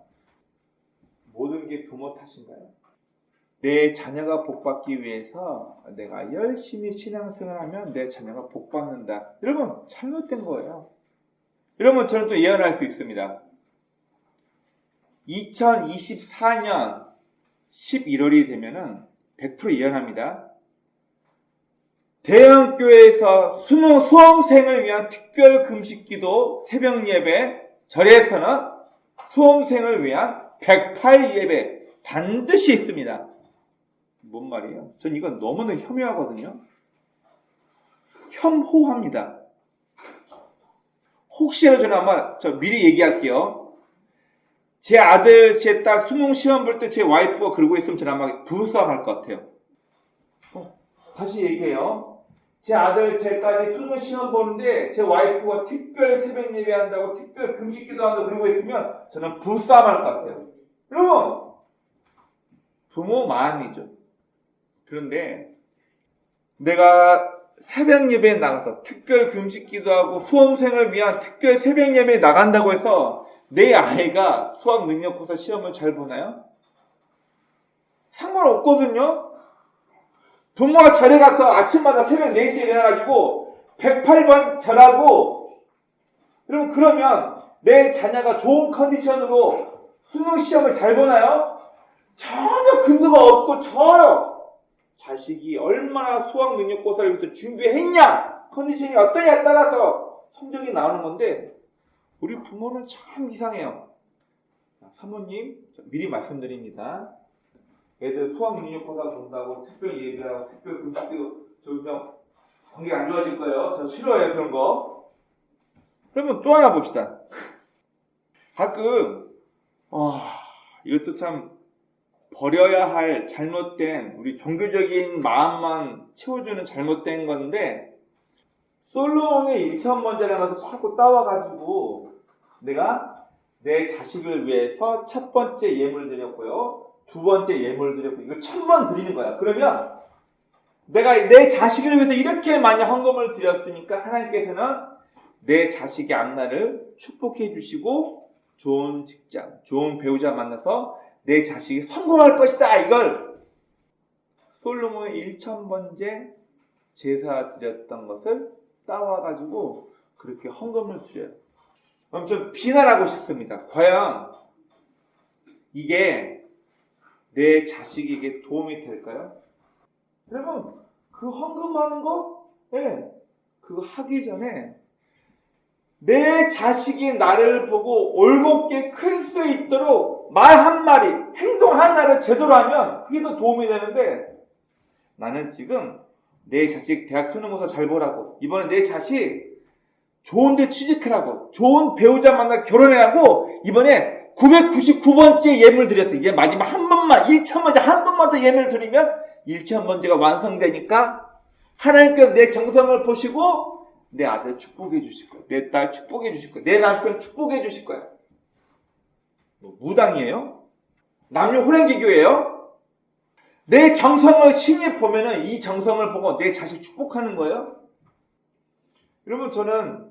모든 게 부모 탓인가요? 내 자녀가 복받기 위해서 내가 열심히 신앙생활하면 내 자녀가 복받는다. 여러분 잘못된 거예요. 여러분 저는 또 예언할 수 있습니다. 2024년 11월이 되면은 100% 예언합니다. 대형교회에서 수험생을 위한 특별 금식기도 새벽 예배 절에서는 수험생을 위한 108 예배 반드시 있습니다. 뭔 말이에요? 전 이건 너무나 혐오하거든요. 혐오합니다. 혹시라도 저는 아마 미리 얘기할게요. 제 아들, 제 딸 수능 시험 볼 때 제 와이프가 그러고 있으면 저는 아마 부부싸움 할 것 같아요. 다시 얘기해요. 제 아들, 제 딸이 수능 시험 보는데 제 와이프가 특별 새벽 예배한다고 특별 금식기도 한다고 그러고 있으면 저는 부부싸움 할 것 같아요. 여러분, 부모 마음이죠. 그런데 내가 새벽 예배에 나가서 특별 금식기도 하고 수험생을 위한 특별 새벽 예배에 나간다고 해서 내 아이가 수학 능력고사 시험을 잘 보나요? 상관없거든요. 부모가 절에 가서 아침마다 새벽 4시에 일어나가지고 108번 절하고 여러분 그러면 내 자녀가 좋은 컨디션으로 수능 시험을 잘 보나요? 전혀 근거가 없고 전혀 자식이 얼마나 수학 능력고사를 위해서 준비했냐 컨디션이 어떠냐에 따라서 성적이 나오는 건데 우리 부모는 참 이상해요. 사모님 미리 말씀드립니다. 애들 수학 능력고사 본다고 특별 예배하고 특별 금식도 점점 관계 안 좋아질 거예요. 저 싫어해요 그런 거. 그러면 또 하나 봅시다. 가끔 이것도 참 버려야 할 잘못된 우리 종교적인 마음만 채워주는 잘못된 건데 솔로몬의 1,000번째라는 것을 자꾸 따와가지고 내가 내 자식을 위해서 첫 번째 예물 드렸고요. 두 번째 예물 드렸고 이걸 1,000번 드리는 거야. 그러면 내가 내 자식을 위해서 이렇게 많이 헌금을 드렸으니까 하나님께서는 내 자식의 앞날을 축복해 주시고 좋은 직장, 좋은 배우자 만나서 내 자식이 성공할 것이다. 이걸 솔로몬의 1,000번째 제사 드렸던 것을 따와가지고 그렇게 헌금을 드려요. 그럼 좀 비난하고 싶습니다. 과연 이게 내 자식에게 도움이 될까요? 여러분 그 헌금하는 거 그거 하기 전에 내 자식이 나를 보고 올곧게 클 수 있도록 말 한마디, 행동 하나를 제대로 하면 그게 더 도움이 되는데 나는 지금 내 자식 대학 수능고사 잘 보라고 이번에 내 자식 좋은 데 취직하라고 좋은 배우자 만나 결혼해라고 이번에 999번째 예물 드렸어. 이제 마지막 한 번만 1,000번째 한 번만 더 예물 드리면 1,000번째가 완성되니까 하나님께서 내 정성을 보시고 내 아들 축복해 주실 거야. 내 딸 축복해 주실 거야. 내 남편 축복해 주실 거야. 뭐 무당이에요? 남녀 호랭기교예요? 내 정성을 신이 보면은 이 정성을 보고 내 자식 축복하는 거예요? 여러분 저는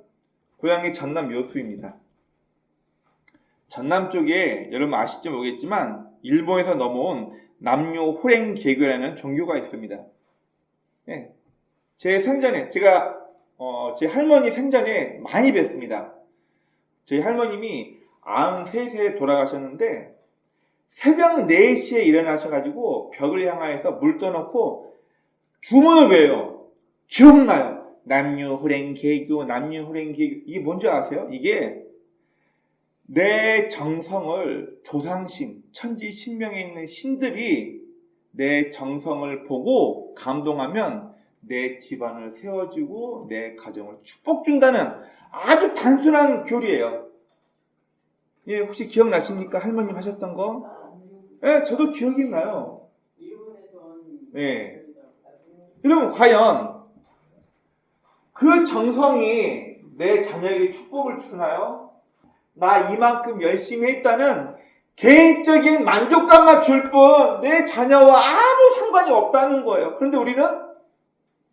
고향이 전남 여수입니다. 전남 쪽에 여러분 아실지 모르겠지만 일본에서 넘어온 남녀 호랭개교라는 종교가 있습니다. 제 생전에 제가 제 할머니 생전에 많이 뵀습니다. 저희 할머님이 93세에 돌아가셨는데 새벽 4시에 일어나셔가지고 벽을 향하여서 물 떠놓고 주문을 외워요. 기억나요. 남유호랭개교, 남유호랭개교 이게 뭔지 아세요? 이게 내 정성을 조상신, 천지신명에 있는 신들이 내 정성을 보고 감동하면 내 집안을 세워주고 내 가정을 축복준다는 아주 단순한 교리예요. 예, 혹시 기억나십니까? 할머님 하셨던 거? 예, 저도 기억이 나요. 예. 여러분, 과연 그 정성이 내 자녀에게 축복을 주나요? 나 이만큼 열심히 했다는 개인적인 만족감만 줄 뿐 내 자녀와 아무 상관이 없다는 거예요. 그런데 우리는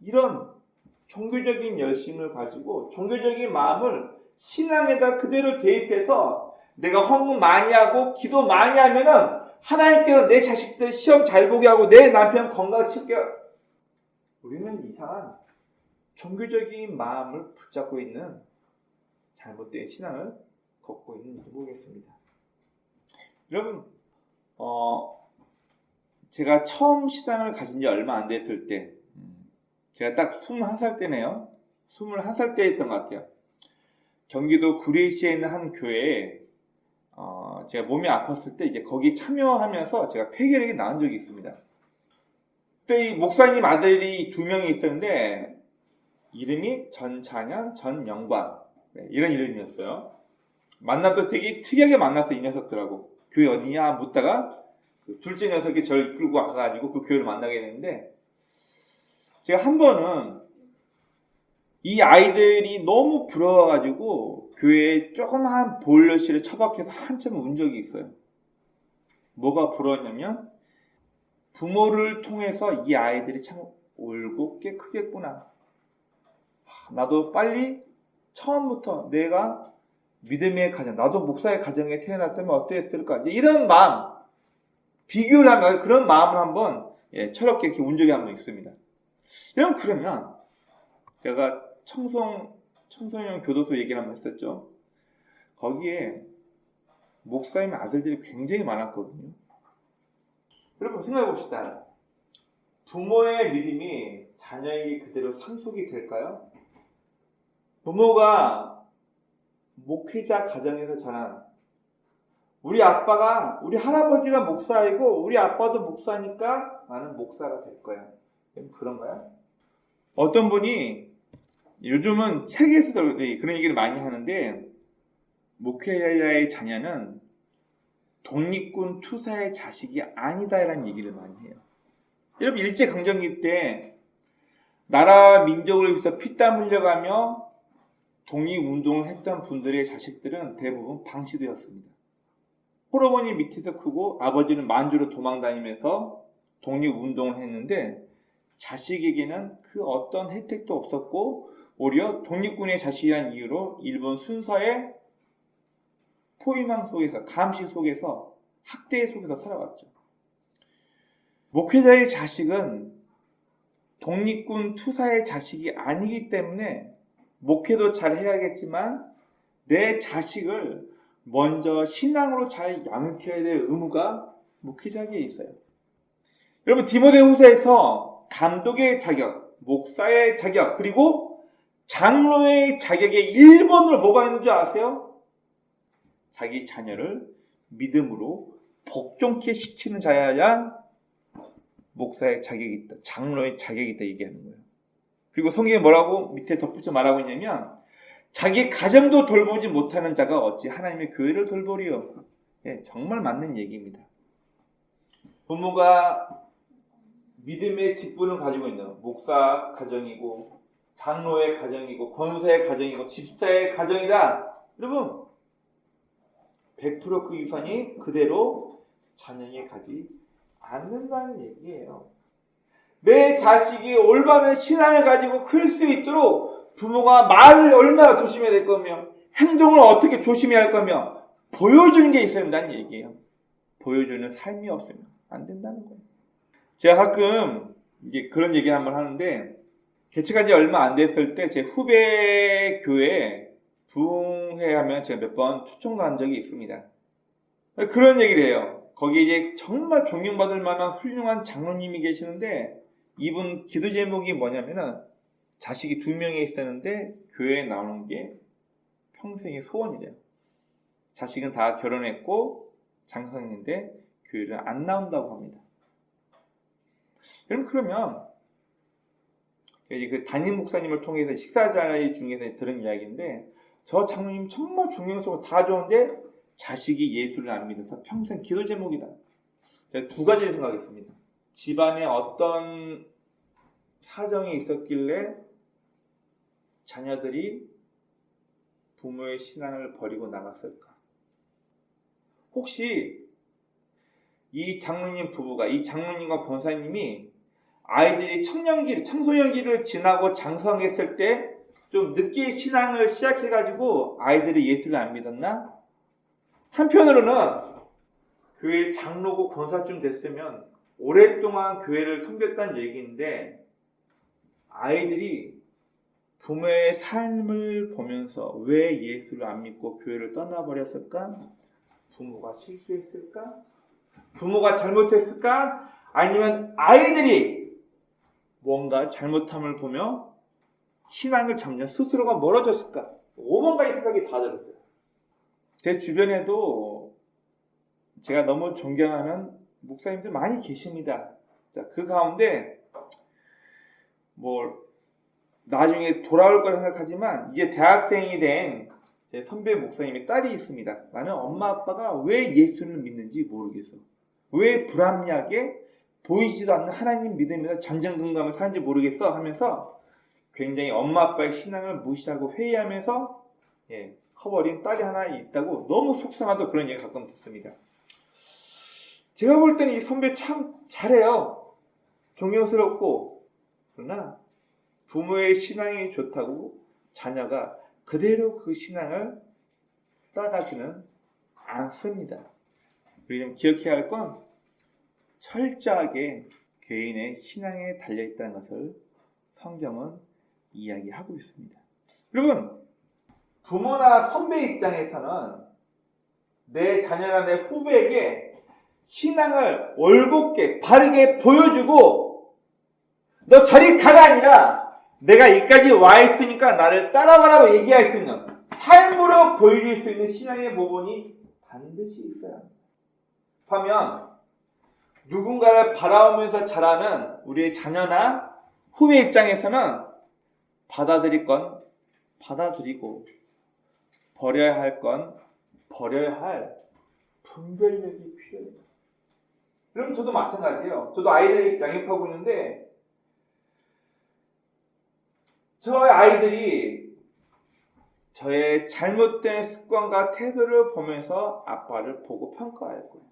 이런 종교적인 열심을 가지고 종교적인 마음을 신앙에다 그대로 대입해서 내가 헌금 많이 하고 기도 많이 하면은 하나님께서 내 자식들 시험 잘 보게 하고 내 남편 건강지켜. 우리는 이상한 종교적인 마음을 붙잡고 있는 잘못된 신앙을 걷고 있는지 모르겠습니다. 여러분, 제가 처음 신앙을 가진 지 얼마 안 됐을 때, 제가 딱 21살 때네요. 21살 때였던 것 같아요. 경기도 구례시에 있는 한 교회에 제가 몸이 아팠을 때 이제 거기 참여하면서 제가 폐결핵이 나은 적이 있습니다. 그때 이 목사님 아들이 2명이 있었는데 이름이 전찬현, 전영관 이런 이름이었어요. 만남도 되게 특이하게 만났어. 이 녀석들하고 교회 어디냐 묻다가 그 둘째 녀석이 저를 이끌고 와가지고 그 교회를 만나게 됐는데 제가 한 번은 이 아이들이 너무 부러워가지고 교회에 조그마한 보일러실에 처박혀서 한참 운 적이 있어요. 뭐가 부러웠냐면 부모를 통해서 이 아이들이 참 옳고 꽤 크겠구나. 나도 빨리 처음부터 내가 믿음의 가정, 나도 목사의 가정에 태어났다면 어땠을까? 이런 마음, 비교를 하면 그런 마음을 한번 철없게 이렇게 운 적이 한 번 있습니다. 여러분, 그러면 제가 청소년 교도소 얘기를 한번 했었죠. 거기에 목사님 아들들이 굉장히 많았거든요. 여러분 생각해 봅시다. 부모의 믿음이 자녀에게 그대로 상속이 될까요? 부모가 목회자 가정에서 자란 우리 할아버지가 목사이고 우리 아빠도 목사니까 나는 목사가 될 거야. 그런가요? 어떤 분이 요즘은 책에서도 그런 얘기를 많이 하는데 목회자의 자녀는 독립군 투사의 자식이 아니다라는 얘기를 많이 해요. 여러분 일제강점기 때 나라 민족을 위해서 피땀 흘려가며 독립운동을 했던 분들의 자식들은 대부분 방치되었습니다. 홀어머니 밑에서 크고 아버지는 만주로 도망다니면서 독립운동을 했는데 자식에게는 그 어떤 혜택도 없었고 오히려 독립군의 자식이라는 이유로 일본 순사의 포위망 속에서 감시 속에서 학대 속에서 살아왔죠. 목회자의 자식은 독립군 투사의 자식이 아니기 때문에 목회도 잘 해야겠지만 내 자식을 먼저 신앙으로 잘 양육해야 될 의무가 목회자에게 있어요. 여러분 디모데후서에서 감독의 자격, 목사의 자격, 그리고 장로의 자격의 1번으로 뭐가 있는 줄 아세요? 자기 자녀를 믿음으로 복종케 시키는 자여야 목사의 자격이 있다, 장로의 자격이 있다 얘기하는 거예요. 그리고 성경에 뭐라고 밑에 덧붙여 말하고 있냐면 자기 가정도 돌보지 못하는 자가 어찌 하나님의 교회를 돌보리요. 정말 맞는 얘기입니다. 부모가 믿음의 직분을 가지고 있는 목사 가정이고 장로의 가정이고 권사의 가정이고 집사의 가정이다. 여러분 100% 그 유산이 그대로 자녀에게 가지 않는다는 얘기예요. 내 자식이 올바른 신앙을 가지고 클 수 있도록 부모가 말을 얼마나 조심해야 될 거며 행동을 어떻게 조심해야 할 거며 보여주는 게 있어야 된다는 얘기예요. 보여주는 삶이 없으면 안 된다는 거예요. 제가 가끔 이제 그런 얘기 한번 하는데 개척한 지 얼마 안 됐을 때 제 후배 교회에 부흥회하면 제가 몇 번 초청 간 적이 있습니다. 그런 얘기를 해요. 거기에 이제 정말 존경받을 만한 훌륭한 장로님이 계시는데 이분 기도 제목이 뭐냐면은 자식이 2명이 있었는데 교회에 나오는 게 평생의 소원이래요. 자식은 다 결혼했고 장성인데 교회를 안 나온다고 합니다. 여러분, 그러면 그 담임 목사님을 통해서 식사 자리 중에서 들은 이야기인데, 저 장로님 정말 중명성은 다 좋은데 자식이 예수를 안 믿어서 평생 기도 제목이다. 제가 2가지를 생각했습니다. 집안에 어떤 사정이 있었길래 자녀들이 부모의 신앙을 버리고 나갔을까? 혹시 이 장로님 부부가, 이 장로님과 권사님이 아이들이 청소년기를 지나고 장성했을 때 좀 늦게 신앙을 시작해가지고 아이들이 예수를 안 믿었나? 한편으로는 교회 장로고 권사쯤 됐으면 오랫동안 교회를 섬겼다는 얘기인데, 아이들이 부모의 삶을 보면서 왜 예수를 안 믿고 교회를 떠나버렸을까? 부모가 실수했을까? 부모가 잘못했을까? 아니면 아이들이 뭔가 잘못함을 보며 신앙을 잡냐 스스로가 멀어졌을까? 오만 가지 생각이 다 들었어요. 제 주변에도 제가 너무 존경하는 목사님들 많이 계십니다. 자, 그 가운데 나중에 돌아올 거라 생각하지만 이제 대학생이 된 제 선배 목사님의 딸이 있습니다. 나는 엄마 아빠가 왜 예수를 믿는지 모르겠어. 왜 불합리하게 보이지도 않는 하나님 믿으면서 전전긍긍하며 사는지 모르겠어 하면서 굉장히 엄마 아빠의 신앙을 무시하고 회의하면서 커버린 딸이 하나 있다고 너무 속상하다고 그런 얘기 가끔 듣습니다. 제가 볼 때는 이 선배 참 잘해요. 존경스럽고, 그러나 부모의 신앙이 좋다고 자녀가 그대로 그 신앙을 따라가지는 않습니다. 우리 좀 기억해야 할 건 철저하게 개인의 신앙에 달려있다는 것을 성경은 이야기하고 있습니다. 여러분, 부모나 선배 입장에서는 내 자녀나 내 후배에게 신앙을 올곧게 바르게 보여주고, 너 저리 가가 아니라 내가 여기까지 와 있으니까 나를 따라가라고 얘기할 수 있는, 삶으로 보여줄 수 있는 신앙의 모범이 반드시 있어야 합니다. 하면 누군가를 바라보면서 자라는 우리의 자녀나 후배 입장에서는 받아들일 건 받아들이고 버려야 할 건 버려야 할 분별력이 필요해요. 여러분, 저도 마찬가지예요. 저도 아이들 양육하고 있는데 저의 아이들이 저의 잘못된 습관과 태도를 보면서 아빠를 보고 평가할 거예요.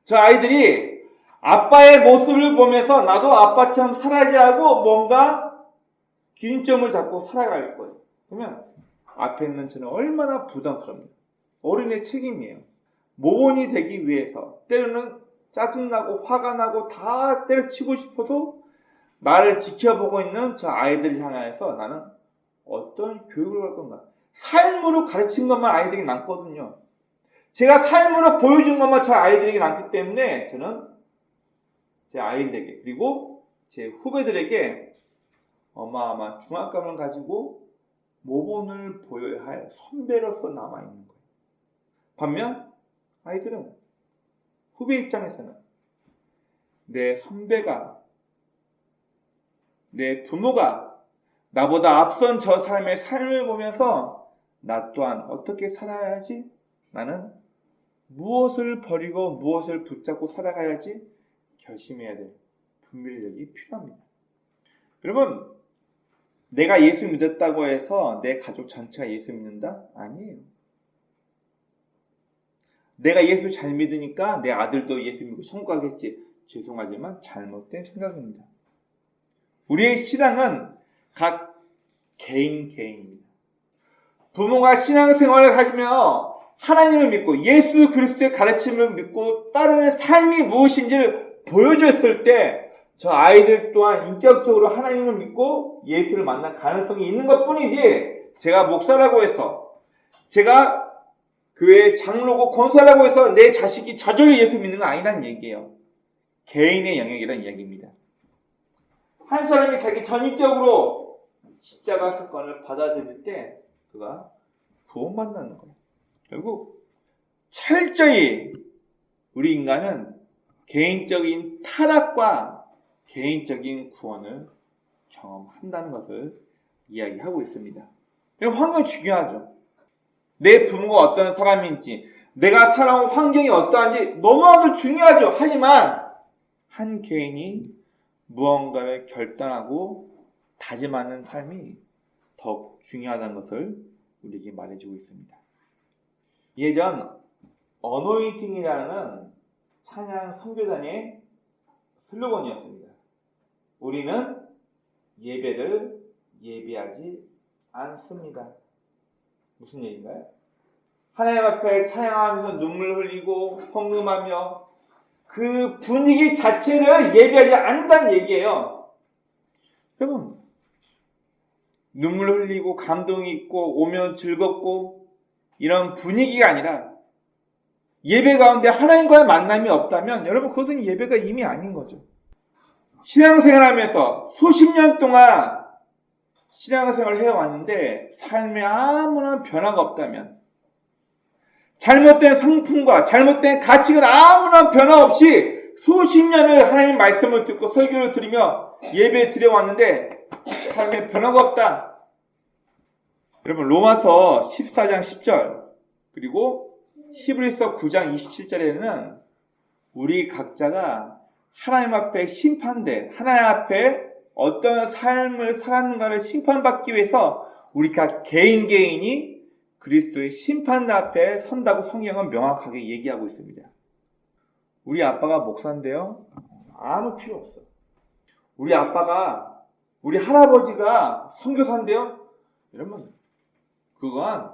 저 아이들이 아빠의 모습을 보면서 나도 아빠처럼 살아야지 하고 뭔가 균점을 잡고 살아갈 거예요. 그러면 앞에 있는 저는 얼마나 부담스럽니까? 어른의 책임이에요. 모범이 되기 위해서 때로는 짜증나고 화가 나고 다 때려치고 싶어도 나를 지켜보고 있는 저 아이들을 향해서 나는 어떤 교육을 할 건가? 삶으로 가르친 것만 아이들에게 남거든요. 제가 삶으로 보여준 것만 저 아이들에게 남기 때문에 저는 제 아이들에게 그리고 제 후배들에게 어마어마한 중압감을 가지고 모범을 보여야 할 선배로서 남아있는 거예요. 반면 아이들은 후배 입장에서는 내 선배가, 내 부모가 나보다 앞선 저 사람의 삶을 보면서 나 또한 어떻게 살아야지? 나는 무엇을 버리고 무엇을 붙잡고 살아가야지? 결심해야 될 분별력이 필요합니다. 여러분, 내가 예수 믿었다고 해서 내 가족 전체가 예수 믿는다? 아니에요. 내가 예수 잘 믿으니까 내 아들도 예수 믿고 천국 가겠지. 죄송하지만 잘못된 생각입니다. 우리의 신앙은 각 개인입니다. 부모가 신앙생활을 하시며 하나님을 믿고 예수 그리스도의 가르침을 믿고 따르는 삶이 무엇인지를 보여줬을 때 저 아이들 또한 인격적으로 하나님을 믿고 예수를 만날 가능성이 있는 것뿐이지, 제가 목사라고 해서, 제가 교회 장로고 권사라고 해서 내 자식이 저절로 예수 믿는 건 아니란 얘기예요. 개인의 영역이란 이야기입니다. 한 사람이 자기 전인격으로 십자가 사건을 받아들일 때 그가 구원받는다는 거예요. 결국 철저히 우리 인간은 개인적인 타락과 개인적인 구원을 경험한다는 것을 이야기하고 있습니다. 환경이 중요하죠. 내 부모가 어떤 사람인지, 내가 살아온 환경이 어떠한지 너무나도 중요하죠. 하지만 한 개인이 무언가를 결단하고 다짐하는 삶이 더욱 중요하다는 것을 우리에게 말해주고 있습니다. 예전 어노인팅이라는 찬양 선교단의 슬로건이었습니다. 우리는 예배를 예배하지 않습니다. 무슨 얘기인가요? 하나님 앞에 찬양하면서 눈물 흘리고 헌금하며 그 분위기 자체를 예배하지 않는다는 얘기예요. 여러분, 눈물 흘리고 감동이 있고 오면 즐겁고 이런 분위기가 아니라 예배 가운데 하나님과의 만남이 없다면 여러분 그것은 예배가 이미 아닌 거죠. 신앙생활하면서 수십 년 동안 신앙생활을 해왔는데 삶에 아무런 변화가 없다면, 잘못된 성품과 잘못된 가치가 아무런 변화 없이 수십 년을 하나님 말씀을 듣고 설교를 들으며 예배 드려왔는데 삶에 변화가 없다. 여러분 로마서 14장 10절 그리고 히브리서 9장 27절에는 우리 각자가 하나님 앞에 심판대, 하나님 앞에 어떤 삶을 살았는가를 심판받기 위해서 우리가 개인이 그리스도의 심판 앞에 선다고 성경은 명확하게 얘기하고 있습니다. 우리 아빠가 목사인데요, 아무 필요 없어. 우리 아빠가, 우리 할아버지가 선교사인데요, 여러분 그건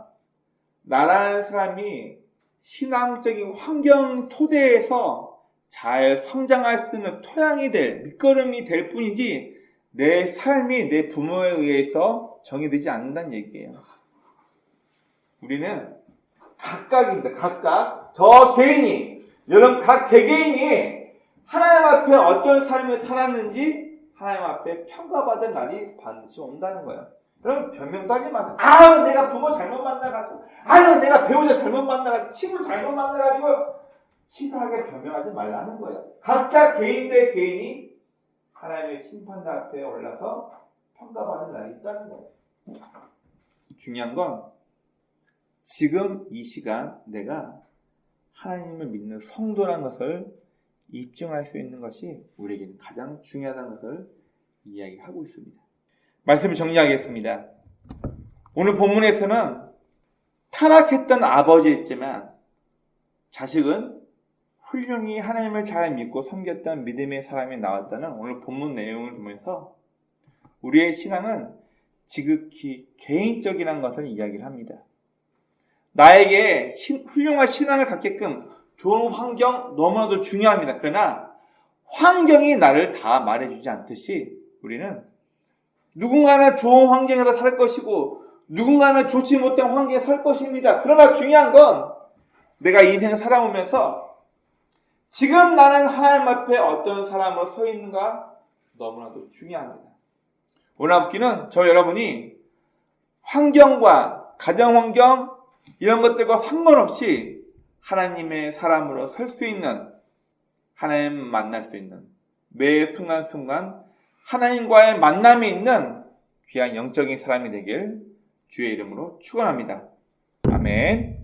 나라는 사람이 신앙적인 환경 토대에서 잘 성장할 수 있는 토양이 될, 밑거름이 될 뿐이지 내 삶이 내 부모에 의해서 정의되지 않는다는 얘기예요. 우리는 각각입니다. 각각. 저 개인이, 여러분 각 개개인이 하나님 앞에 어떤 삶을 살았는지 하나님 앞에 평가받을 날이 반드시 온다는 거예요. 여러분 변명도 하지 마세요. 아유 내가 부모 잘못 만나가지고, 아유 내가 배우자 잘못 만나가지고, 친구 잘못 만나가지고, 치사하게 변명하지 말라는 거예요. 각각 개인 대 개인이 하나님의 심판대 앞에 올라서 평가받을 날이 있다는 거예요. 중요한 건 지금 이 시간 내가 하나님을 믿는 성도라는 것을 입증할 수 있는 것이 우리에게는 가장 중요하다는 것을 이야기하고 있습니다. 말씀을 정리하겠습니다. 오늘 본문에서는 타락했던 아버지였지만 자식은 훌륭히 하나님을 잘 믿고 섬겼던 믿음의 사람이 나왔다는 오늘 본문 내용을 보면서 우리의 신앙은 지극히 개인적이라는 것을 이야기를 합니다. 나에게 훌륭한 신앙을 갖게끔 좋은 환경 너무나도 중요합니다. 그러나 환경이 나를 다 말해주지 않듯이 우리는 누군가는 좋은 환경에서 살 것이고 누군가는 좋지 못한 환경에 살 것입니다. 그러나 중요한 건 내가 인생을 살아오면서 지금 나는 하나님 앞에 어떤 사람으로 서 있는가 너무나도 중요합니다. 오늘 앞기는 저 여러분이 환경과 가정환경 이런 것들과 상관없이 하나님의 사람으로 설 수 있는, 하나님 만날 수 있는 매 순간순간 하나님과의 만남이 있는 귀한 영적인 사람이 되길 주의 이름으로 축원합니다. 아멘.